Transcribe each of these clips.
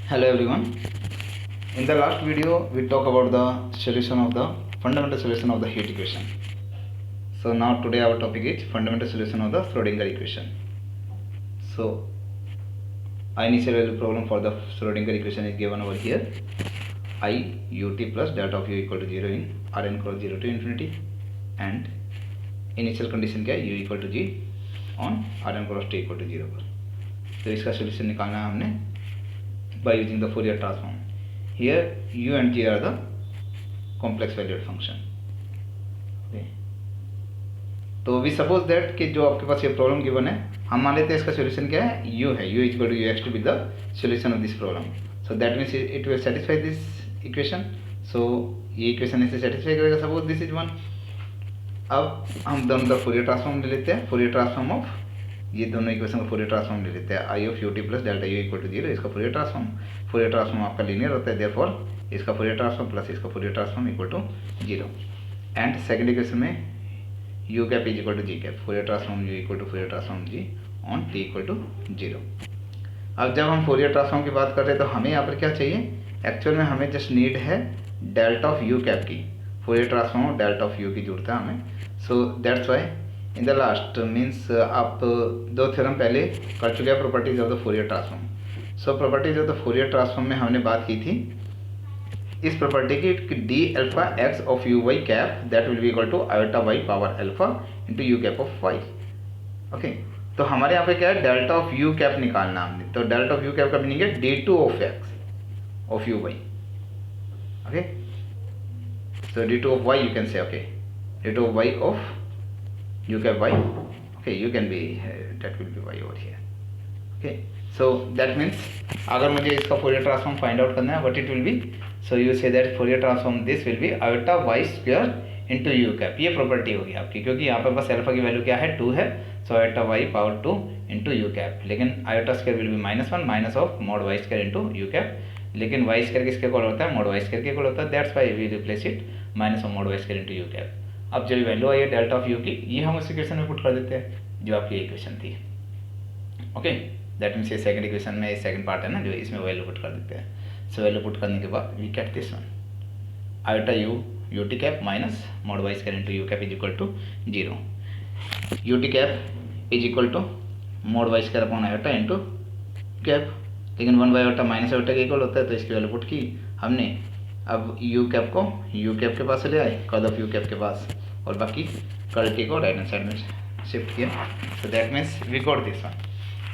Hello everyone. In the last video we talk about the solution of the fundamental solution of the heat equation. So now today our topic is fundamental solution of the Schrodinger equation. So initial value problem for the Schrodinger equation is given over here. I ut plus delta of u equal to 0 in Rn equal 0 to infinity and initial condition क्या है u equal to g on Rn cross t equal to 0 पर. तो इसका solution निकालना है हमने by using the Fourier transform. Here u and g are the complex valued function. Okay. तो we suppose that कि जो आपके पास ये प्रॉब्लम गिवन है, हम मान लेते हैं इसका सोल्यूशन क्या है, u है, u equal to ux to be the solution of this problem. So that means it will satisfy this equation. So ये इक्वेशन इसे सेटिस्फाई करेगा. Suppose this is one. अब हम दोनों का फोरियर ट्रांसफॉर्म ले लेते हैं. फोरियर ट्रांसफॉर्म ऑफ ये दोनों इक्वेशन का फोरियर ट्रांसफॉर्म ले लेते हैं. I of u t plus delta u equal to 0 इसका फोरियर ट्रांसफॉर्म आपका लीनियर होता है. देयरफॉर इसका फोरियर ट्रांसफॉर्म प्लस इसका Fourier transform equal to 0. And second equation में u cap is equal to g cap. Fourier transform u equal to Fourier transform g on t equal to 0. अब जब हम Fourier transform की बात कर रहे हैं तो हमें यहाँ पर क्या चाहिए, एक्चुअल में हमें जस्ट नीड है डेल्टा ऑफ यू कैप की. Fourier transform of delta of u की जरूरत है हमें. So that's why in the last means आप दो थ्योरम पहले कर चुके हैं properties of the Fourier transform. So properties of the Fourier transform में हमने बात की थी इस प्रॉपर्टी की d alpha x of u y cap that will be equal to iota y power alpha into u cap of y. Okay, तो हमारे यहाँ पे क्या है, डेल्टा ऑफ यू कैप निकालना हमने. तो डेल्टा ऑफ यू कैप का मीनिंग है d two of x of u y. Okay, so d two of y you can say. Okay, d two of y of u cap y. Okay, you can be that will be y over here. Okay, so that means अगर मुझे इसका Fourier transform find out करना है what it will be. So you say that Fourier transform this will be iota y square into u cap. ये property होगी आपकी क्योंकि यहाँ पे बस अल्फा की वैल्यू क्या है 2 है. So iota y power 2 into u cap. लेकिन iota square will be -1 minus of mod y square into u cap. लेकिन वाई स्क्वायर किसके इक्वल होता है, मॉड वाई स्क्वायर के इक्वल होता है. That's why we replace it minus of mod y square into u cap. अब जो value आई है डेल्टा ऑफ यू की ये हम उस इक्वेशन में पुट कर देते हैं जो आपकी इक्वेशन थी. ओके, दैट मीन्स ये सेकंड इक्वेशन में सेकंड पार्ट है ना जो इसमें वैल्यू पुट कर देते हैं. सो वैल्यू पुट करने के बाद we get this one iota u t cap minus mod y square into u cap is equal to 0. U t cap is equal to mod y square upon iota into cap. लेकिन 1 by iota minus iota के equal होता है तो इसकी value put की हमने. अब u cap को यू कैप के पास से ले आए, कर्ल ऑफ यू कैप के पास, और बाकी कर्ल टी को राइट हैंड साइड में शिफ्ट किया. So that means we got this one.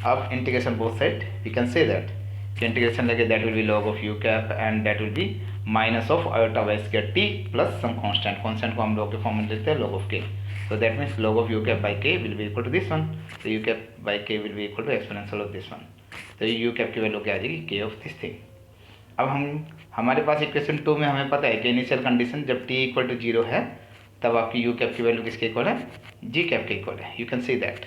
अब integration both side we can say that integration लगे that will be log of u cap and that will be minus of iota y square t plus some constant को हम log के form में लेते हैं log of के. सो that means log of u cap by k will be equal to this one. So u cap by k will be equal to exponential of this one. तो u cap की value क्या आ जाएगी, k of this thing. अब हमारे पास equation 2 में हमें पता है कि इनिशियल कंडीशन जब t इक्वल टू 0 है तब आपकी u cap की वैल्यू किसके इक्वल है, g cap के इक्वल है. यू कैन सी दैट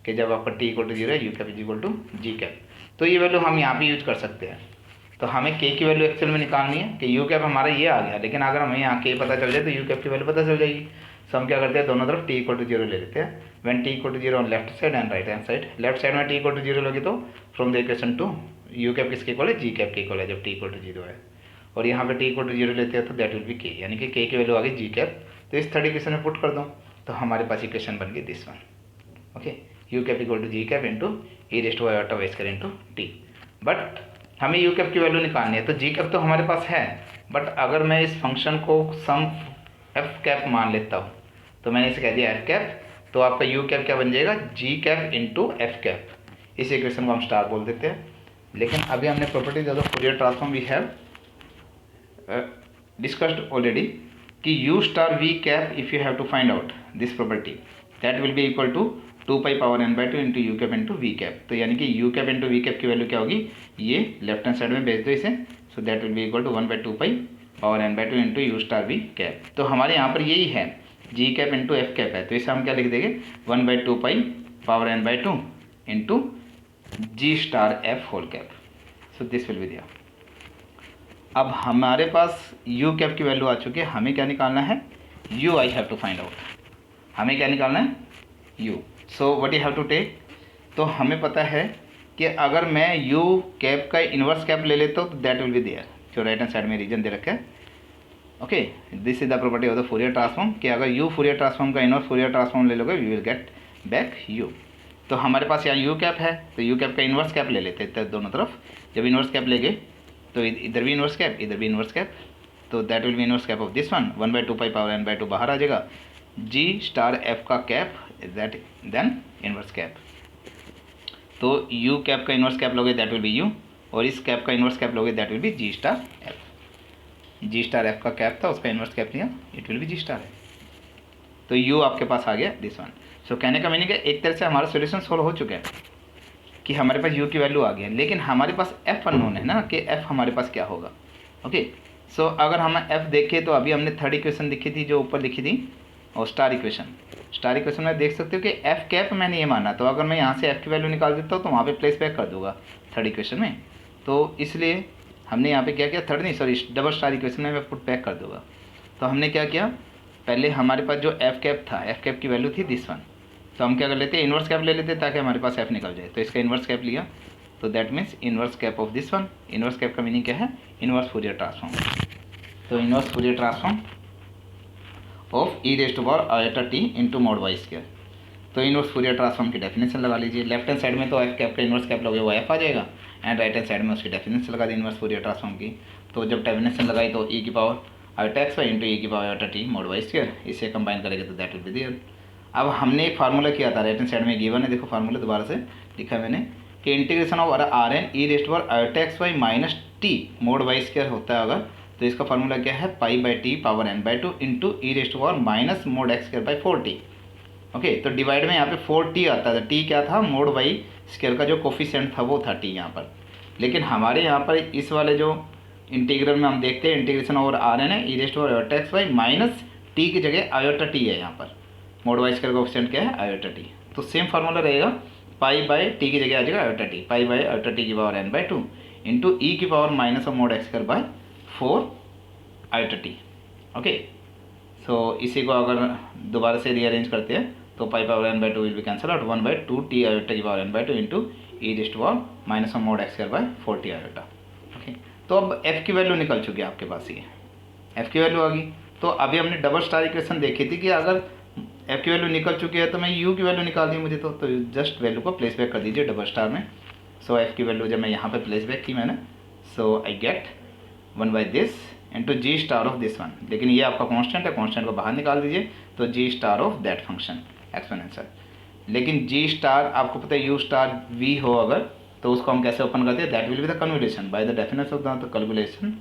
कि जब आपका t इक्वल टू 0 है u cap is equal to g cap. तो ये वैल्यू हम यहाँ पे यूज कर सकते हैं. तो हमें k की वैल्यू एक्चुअल में निकालनी है कि u cap हमारा ये आ गया, लेकिन अगर हमें यहाँ k पता चल जाए तो u cap की वैल्यू पता चल जाएगी. सो हम क्या करते हैं, दोनों तरफ t इक्वल टू 0 ले लेते हैं. When t equal to 0 on left side and right hand side. Left side में t इक्वल टू 0 लगी तो from the equation 2 u cap किसके इक्वल है, g कैप के इक्वल है जब t इक्वल टू 0 है. और यहाँ पे t इक्वल टू 0 लेते हैं तो दैट विल बी k, यानी कि k की वैल्यू आ गई g कैप. तो इस थर्ड इक्वेशन में पुट कर दो तो हमारे पास इक्वेशन बन गई this one. Okay, u cap equal to g cap into e raised to iota y square into t. But हमें u कैप की वैल्यू निकालनी है तो g कैप तो हमारे पास है. बट अगर मैं इस फंक्शन को सम f कैप मान लेता हूँ तो मैंने इसे कह दिया f कैप, तो आपका u कैप क्या बन जाएगा, g cap into f cap. इस इक्वेशन को हम स्टार बोल देते हैं. लेकिन अभी हमने properties of Fourier transform we have discussed already कि u star v cap if you have to find out this property that will be equal to 2 pi power n by 2 into u cap into v cap. तो यानी कि u cap into v cap की value क्या होगी, ये left hand side में भेज दो इसे. So that will be equal to 1 by 2 pi power n by 2 into u star v cap. तो हमारे यहाँ पर यही है g cap into f cap है. तो इसे हम क्या लिख देंगे 1 by 2 pi power n by 2 into g star f whole cap. So this will be दिया. अब हमारे पास u कैप की वैल्यू आ चुकी है. हमें क्या निकालना है, u I have to find out. हमें क्या निकालना है, u. So what you have to take, तो हमें पता है कि अगर मैं यू कैप का इन्वर्स कैप ले लेता हूँ तो दैट विल बी देयर, जो राइट हैंड साइड में रीजन दे रखा है। Okay, this is the property of the Fourier transform कि अगर यू फूरियर ट्रांसफॉर्म का इन्वर्स फूरियर ट्रांसफॉर्म ले लोगे you will get back you. तो हमारे पास यहाँ यू कैप है तो यू कैप का इन्वर्स कैप ले लेते हैं दोनों तरफ। जब इन्वर्स कैप लेंगे तो इधर भी इन्वर्स कैप इधर भी इन्वर्स कैप, तो that will be inverse cap of this one 1/2 pi power n/2 बाहर आ जाएगा। जी स्टार एफ का cap is that then inverse cap. तो यू कैप का इन्वर्स कैप लोगे दैट विल बी यू, और इस कैप का इन्वर्स कैप लोगे that will be g star f. G star f का कैप था उसका इन्वर्स कैप लिया, it will be g star F. तो यू आपके पास आ गया दिस वन। सो कहने का मीनिंग है एक तरह से हमारा सोल्यूशन सोल्व हो चुका है कि हमारे पास यू की वैल्यू आ गई है, लेकिन हमारे पास एफ अननोन है ना कि एफ हमारे पास क्या होगा। ओके, सो अगर हम एफ देखें तो अभी हमने थर्ड इक्वेशन लिखी थी जो ऊपर लिखी थी, और स्टार इक्वेशन में देख सकते हो कि एफ कैप मैंने ये माना, तो अगर मैं यहाँ से एफ की वैल्यू निकाल देता हूँ तो वहाँ पे प्लेस बैक कर दूंगा थर्ड इक्वेशन में। तो इसलिए हमने यहाँ पे क्या किया, थर्ड नहीं सॉरी डबल स्टार इक्वेशन में मैं पुट बैक कर दूंगा। तो हमने क्या किया, पहले हमारे पास जो एफ कैप था, एफ कैप की वैल्यू थी दिस वन, तो हम क्या कर लेते हैं इन्वर्स कैप ले लेते ताकि हमारे पास एफ निकल जाए। तो इसका इन्वर्स कैप लिया तो that means inverse cap of this one. Inverse cap का मीनिंग क्या है, इन्वर्स फूरियर ट्रांसफॉर्म। तो inverse Fourier transform of e rays to power iota t into mod y square. तो इन्वर्स फूरियर ट्रांसफॉर्म की definition लगा लीजिए। Left hand side में तो एफ कैप का इन्वर्स कैप लोगे वो एफ आ जाएगा, एंड राइट हैंड साइड में उसकी डेफिनेशन लगा दी इन्वर्स फूरियर ट्रांसफॉर्म की। तो जब डेफिनेशन लगाई तो ई की power iota x y into e की power iota t mod y square, इसे कंबाइन करेंगे तो दैट विल बी देयर। अब हमने एक फार्मूला किया था, राइट हैंड साइड में गिवन है, देखो फार्मूला दोबारा से लिखा मैंने कि integration of R n e rays to power iota x y minus t mod y square होता है अगर, तो इसका फार्मूला क्या है pi by t power n/2 into e rays to power minus mod x square by 4t। Okay, तो divide में यहाँ पे 4t आता था, टी क्या था मोड वाई स्क्वायर का जो कोफिशिएंट था वो था टी यहाँ पर। लेकिन हमारे यहाँ पर इस वाले जो इंटीग्रल में हम देखते हैं इंटीग्रेशन ओवर आर एन है e rays to power iota x y minus t की जगह आयोटा टी है यहाँ पर, मोड वाई स्क्वायर का कोफिशिएंट क्या है आयोटा टी। तो सेम फार्मूला रहेगा पाई बाई टी की जगह आ जाएगा iota t, pi by iota t की पावर n/2 इंटू ई की power minus of mod x square by 4 iota t. Okay, so इसी को अगर दोबारा से रीअरेंज करते हैं तो pi power n/2 will be cancel out 1/2 t iota की power n/2 into e rays to power minus of mod x square by 4t iota. Okay, तो अब एफ की वैल्यू निकल चुकी है आपके पास, ये एफ की वैल्यू आ गई। तो अभी हमने डबल स्टार इक्वेशन देखी थी कि अगर एफ की वैल्यू निकल चुकी है तो मैं यू की वैल्यू निकाल दी मुझे, तो जस्ट वैल्यू को प्लेस बैक कर दीजिए डबल स्टार में। सो एफ की वैल्यू जब मैं यहाँ पे प्लेस बैक की मैंने, so I get 1/this into g star of this one. लेकिन ये आपका कांस्टेंट है, कांस्टेंट को बाहर निकाल दीजिए तो g star of that function exponential. लेकिन जी स्टार आपको पता है यू स्टार वी हो अगर, तो उसको हम कैसे ओपन करते हैं, that will be the convolution by the definition of the calculation.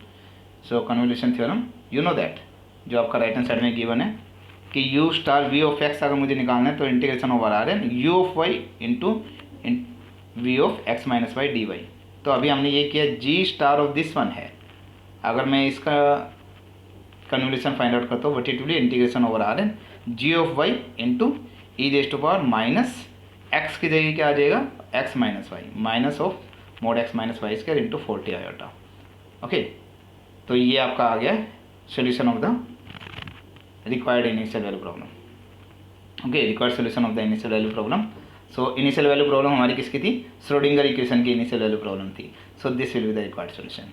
So convolution theorem you know that, जो आपका राइट हैंड साइड में गिवन है कि u star v of x अगर मुझे निकालना है तो integration over R n u of y into v of x minus y d y. तो अभी हमने ये किया g star of this one है, अगर मैं इसका कन्वोल्यूशन फाइंड आउट करता हूँ what it will be integration over R n g of y into e rays to power minus x की जगह क्या आ जाएगा x minus y minus of mod x minus y square into 4t iota. Okay, तो ये आपका आ गया solution of the required initial value problem. Okay, required solution of the initial value problem. So initial value problem हमारी किसकी थी, Schrodinger equation की initial value problem थी। सो this will be the required solution.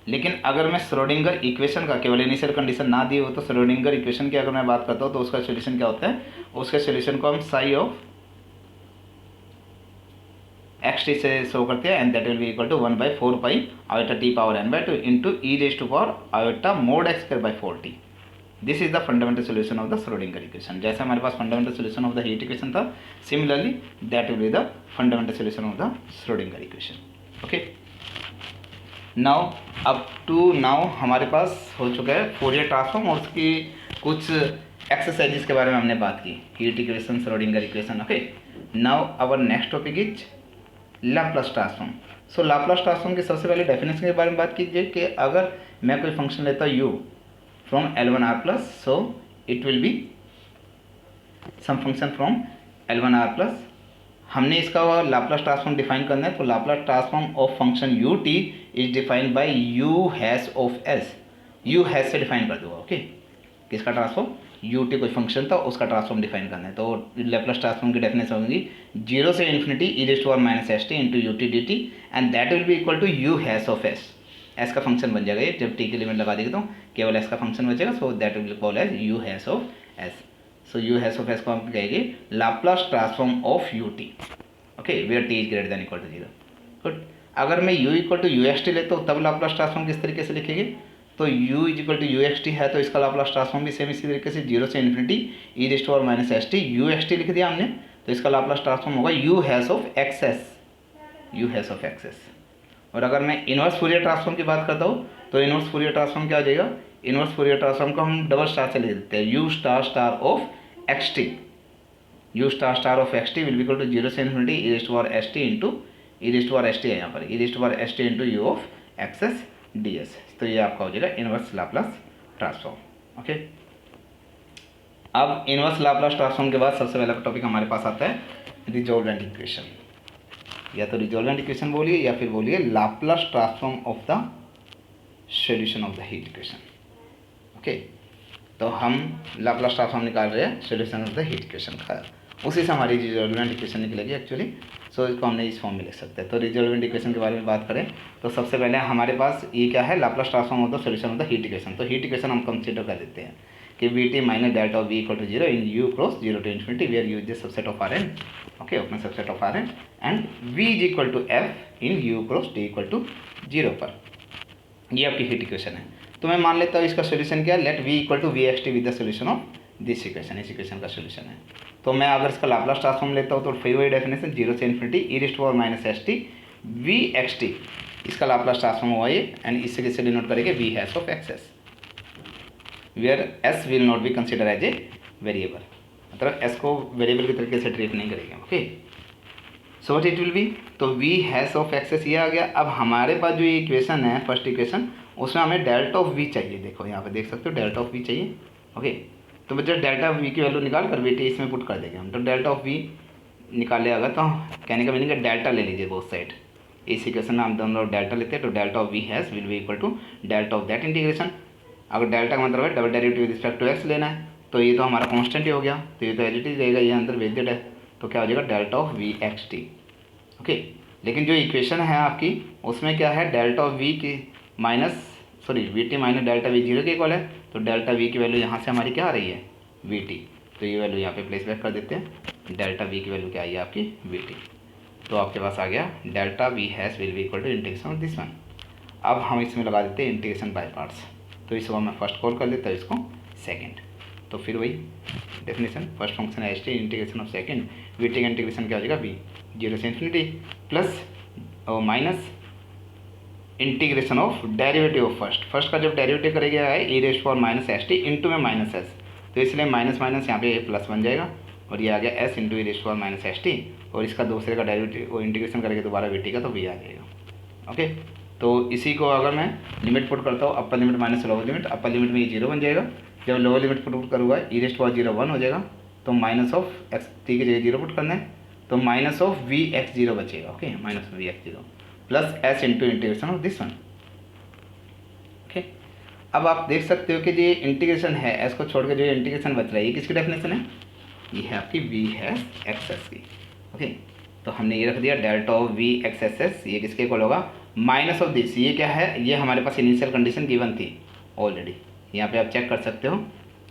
लेकिन अगर मैं श्रोडिंगर इक्वेशन का केवल इनिशियल कंडीशन ना दी हो तो श्रोडिंगर इक्वेशन की अगर मैं बात करता हूँ तो उसका सोल्यूशन क्या होता है, उसके सोल्यूशन को हम साई ऑफ एक्स टी से शो करते हैं, and that will be equal to 1/4 pi iota t power n/2 into e rays to power iota mod x square by 4t। This is the fundamental solution of the Schrodinger equation. जैसे हमारे पास fundamental solution of the heat equation था, similarly that will be the fundamental solution of the Schrodinger equation. Okay, now up to now हमारे पास हो चुका है Fourier transform और उसकी कुछ एक्सरसाइजेस के बारे में हमने बात की, heat equation Schrodinger equation. Okay, now our next topic is Laplace transform. So Laplace transform की सबसे पहले डेफिनेशन के बारे में बात कीजिए कि अगर मैं कोई फंक्शन लेता हूँ u from L1R plus, so it will be some function from L1R plus. हमने इसका लाप्लास ट्रांसफॉर्म डिफाइन करना है, तो Laplace transform of function ut is defined by u hash of s। u hash से define कर दूंगा। Okay, किसका transform, u t कोई फंक्शन था, उसका ट्रांसफॉर्म डिफाइन करना है। तो लैप्लास ट्रांसफॉर्म की डेफिनेशन होगी 0 से infinity e rays to power minus s t into u t d t and that will be equal to u hash of s. S का फंक्शन बन जाएगा ये, जब टी की लिमिट लगा देगी तो केवल एस का फंक्शन बचेगा। So that will call as u hash of s. So u hash of s को हम कहेंगे Laplace transform of u t, okay, where t is greater than equal to 0। Good. अगर मैं u equal to u x t लेता हूँ तब Laplace transform किस तरीके से लिखेंगे? तो u is equal to u x t है तो इसका लाप्लास ट्रांसफॉर्म भी सेम इसी तरीके से 0 से infinity e rays to power minus s t u x t लिख दिया हमने, तो इसका लाप्लास ट्रांसफॉर्म होगा u hash of x s, u hash of x s. और अगर मैं इनवर्स फूरियर ट्रांसफॉर्म की बात करता हूँ तो इनवर्स फूरियर ट्रांसफॉर्म क्या हो जाएगा? इनवर्स फूरियर ट्रांसफॉर्म को हम डबल स्टार से लिख देते हैं, u star star of x t, u star star of x t will be equal to 0 से infinity e rays to power s t into e rays to power s t है यहाँ पर, e rays to power s t into u of x s d s. तो ये आपका हो जाएगा inverse Laplace transform. Okay, अब इनवर्स लाप्लास ट्रांसफॉर्म के बाद सबसे पहला टॉपिक हमारे पास आता है रिजॉल्वेंट इक्वेशन, या तो रिजॉल्वेंट इक्वेशन बोलिए या फिर बोलिए Laplace transform of the solution of the heat equation. Okay, तो हम लाप्लास ट्रांसफॉर्म निकाल रहे हैं solution of the heat equation का, उसी से हमारी रिजॉल्वेंट इक्वेशन निकलेगी एक्चुअली। सो इसको हमने इस फॉर्म में लिख सकते हैं। तो रिजॉल्वेंट इक्वेशन के बारे में बात करें तो सबसे पहले हमारे पास ये क्या है, Laplace transform of the solution of the heat equation. तो हीट इक्वेशन हम कंसीडर कर देते हैं कि v t minus delta of v equal to 0 in u cross 0 to infinity where u is the subset of R n, okay, open subset of R n and v is equal to f in u cross t equal to 0 पर। ये आपकी heat equation है। तो मैं मान लेता हूँ इसका सोल्यूशन क्या है, let v equal to v x t with the solution of this equation, इस इक्वेशन का सोल्यूशन है। तो मैं अगर इसका लाप्लास ट्रांसफॉर्म लेता हूँ तो फिर वही डेफिनेशन 0 से infinity e rays to power minus s t v x t, इसका लाप्लास ट्रांसफॉर्म हुआ ये एंड इससे किससे डिनोट करेंगे v hash of x s where s will not be consider as a variable, मतलब एस को वेरिएबल के तरीके से ट्रीट नहीं करेंगे। Okay, so what it will be, तो वी हैश ऑफ एक्सेस ये आ गया। अब हमारे पास जो ये इक्वेशन है फर्स्ट इक्वेशन, उसमें हमें डेल्टा ऑफ वी चाहिए। देखो यहाँ पे देख सकते हो डेल्टा ऑफ वी चाहिए। ओके, तो बच्चा डेल्टा वी की वैल्यू निकाल कर वी इसमें पुट कर देंगे हम। तो डेल्टा ऑफ वी निकाले अगर तो कहने का मीनिंग है डेल्टा ले लीजिए बोथ साइड। इस इक्वेशन में हम दोनों डेल्टा लेते हैं तो delta of v has will be equal to delta of that integration. अगर डेल्टा का मतलब है double derivative with respect to x लेना है तो ये तो हमारा कांस्टेंट ही हो गया, तो ये तो एज इट इज रहेगा, ये अंदर वेजेड है, तो क्या हो जाएगा delta of v x t. Okay, लेकिन जो इक्वेशन है आपकी उसमें क्या है, डेल्टा ऑफ वी की minus v t minus delta v 0 के इक्वल है। तो डेल्टा वी की वैल्यू यहाँ से हमारी क्या आ रही है वी टी, तो ये वैल्यू यहाँ पे प्लेस बैक कर देते हैं। डेल्टा वी की वैल्यू क्या आई है आपकी वी टी, तो आपके पास आ गया delta v has will be equal to integration of this one. अब हम इसमें लगा देते हैं इंटीग्रेशन बाय पार्ट्स, तो इसको मैं फर्स्ट कॉल कर देता हूँ, इसको सेकेंड। तो फिर वही डेफिनेशन, फर्स्ट फंक्शन है h t integration of second, v t का इंटीग्रेशन क्या हो जाएगा वी 0 से infinity plus minus integration of derivative of first का जब डेरिवेटिव करेगा है e rays to power minus s t into में माइनस एस, तो इसलिए माइनस माइनस यहाँ पे प्लस बन जाएगा और ये आ गया s into e rays to power minus s t, और इसका दूसरे का डेरिवेटिव वो इंटीग्रेशन करेंगे दोबारा वी टी का तो वी आ जाएगा। ओके, तो इसी को अगर मैं लिमिट पुट करता हूँ, upper limit minus lower limit, upper limit में ये 0 बन जाएगा, जब लोअर लिमिट पुट करूँगा ई रेज़ टू पावर 0 1 हो जाएगा, तो माइनस ऑफ एक्स टी की जगह 0 पुट करना है, तो माइनस ऑफ वी एक्स 0 बचेगा। Okay, minus v x 0 plus s into integration of this one. Okay, अब आप देख सकते हो कि जो इंटीग्रेशन है एस को छोड़ के जो इंटीग्रेशन बच रहा है ये किसकी डेफिनेशन है, ये है आपकी वी हैज़ एक्सेस की। ओके, तो हमने ये रख दिया delta of v x s s, ये किसके इक्वल होगा माइनस ऑफ दिस, ये क्या है, ये हमारे पास इनिशियल कंडीशन गिवन थी ऑलरेडी, यहाँ पे आप चेक कर सकते हो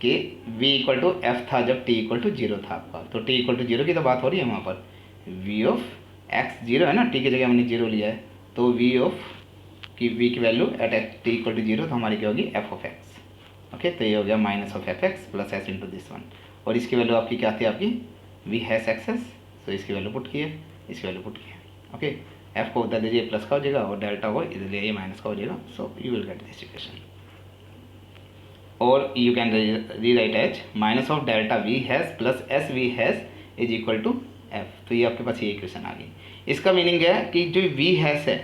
कि v इक्वल टू एफ था जब t इक्वल टू 0 था आपका, तो t इक्वल टू 0 की तो बात हो रही है वहाँ पर, v ऑफ x 0 है ना, t की जगह हमने 0 लिया है, तो v ऑफ की v की value at t equal to 0 तो हमारी क्या होगी f ऑफ x। ओके, तो ये हो गया minus of F x plus s into this one, और इसकी वैल्यू आपकी क्या थी आपकी v हैज़ एक्सेस, तो इसकी वैल्यू पुट की है, इसकी वैल्यू पुट की है। ओके, f को बता दीजिए प्लस का हो जाएगा और डेल्टा को इसलिए ये माइनस का हो जाएगा, so you will get this equation, और you can rewrite as minus of delta v has plus s v has is equal to f. तो ये आपके पास ये इक्वेशन आ गई। इसका मीनिंग है कि जो वी हैज़ है,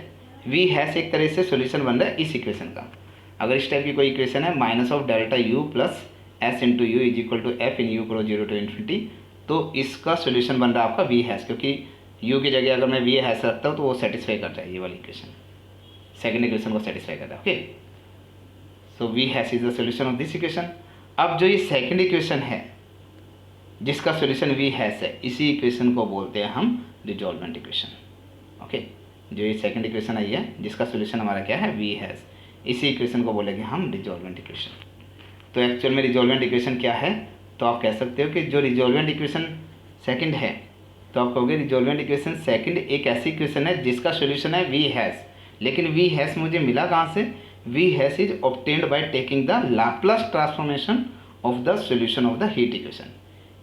वी हैज़ एक तरह से सॉल्यूशन बन रहा है इस इक्वेशन का। अगर इस टाइप की कोई इक्वेशन है minus of delta u plus s into u is equal to f in u cross 0 to infinity, तो इसका सॉल्यूशन बन रहा है आपका वी हैज़, क्योंकि यू की जगह अगर मैं वी हैज़ रखता हूँ तो वो सेटिस्फाई करता है, ये वाली इक्वेशन सेकेंड इक्वेशन को सेटिस्फाई करता है। Okay, so v hash is the solution of this equation. अब जो ये सेकंड इक्वेशन है जिसका सॉल्यूशन वी हैज़ है, इसी इक्वेशन को बोलते हैं हम रिजॉल्वेंट इक्वेशन। ओके, जो ये सेकंड इक्वेशन आई है जिसका सॉल्यूशन हमारा क्या है, वी हैज़, इसी इक्वेशन को बोलेंगे हम रिजॉल्वेंट इक्वेशन। तो एक्चुअल में रिजॉल्वेंट इक्वेशन क्या है, तो आप कह सकते हो कि जो रिजॉल्वेंट इक्वेशन सेकंड है, तो आप कहोगे रिजॉल्वेंट इक्वेशन सेकंड एक ऐसी इक्वेशन है जिसका सॉल्यूशन है वी हैज़। लेकिन वी हैज़ मुझे मिला कहाँ से, we has is obtained by taking the Laplace transformation of the solution of the heat equation.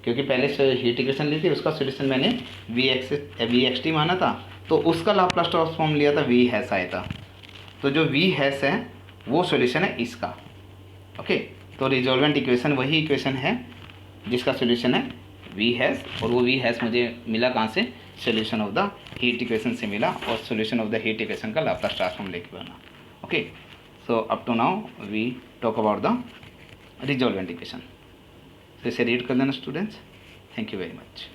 क्योंकि पहले हीट इक्वेशन ली थी, उसका सॉल्यूशन मैंने वी एक्स टी माना था, तो उसका लाप्लास ट्रांसफॉर्म लिया था, वी हैज़ आया था। तो जो वी हैज़ है वो सॉल्यूशन है इसका। ओके, तो रिजॉल्वेंट इक्वेशन वही इक्वेशन है जिसका सॉल्यूशन है वी हैज़, और वो वी हैज़ मुझे मिला कहाँ से, solution of the heat equation से मिला, और solution of the heat equation का लाप्लास ट्रांसफॉर्म लेके बना। Okay, so up to now we talk about the resolvent equation. तो इसे रीड कर देना students. Thank you very much.